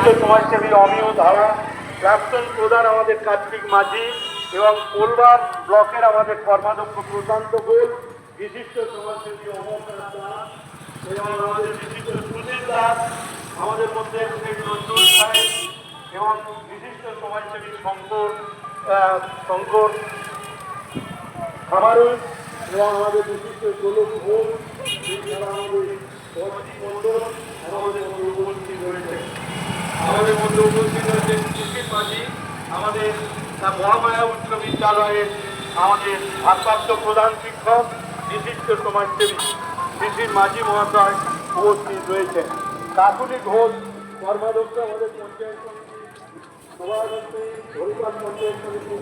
বিশিষ্ট সমাজসেবী অমিয় ধারা, প্রাক্তন প্রধান আমাদের কার্তিক মাঝি এবং কোলবার ব্লকের আমাদের কর্মাধ্যক্ষ প্রশান্ত গোল, বিশিষ্ট সমাজসেবী অমরনাথ দাস এবং আমাদের বিশিষ্ট সুনীল দাস, আমাদের মধ্যে নজরুল সাহেব এবং বিশিষ্ট সমাজসেবী শঙ্কর খামারুল এবং আমাদের বিশিষ্ট গোলক ঘোষ, এছাড়া আমাদের মন্ডল আমাদের মধ্যে উপস্থিত রয়েছে। আমাদের মধ্যে উপস্থিত রয়েছেন সুশীল মাঝি, আমাদের মহামায়া উচ্চ বিদ্যালয়ের আমাদের ভারপ্রাপ্ত প্রধান শিক্ষক, বিশিষ্ট সমাজসেবী সুশীল মাঝি মহাশয় উপস্থিত রয়েছেন। কাকুলি ঘোষ কর্মাধ্যক্ষ আমাদের পঞ্চায়েত সমিতি সভাপতি, হরিপাল পঞ্চায়েত সমিতি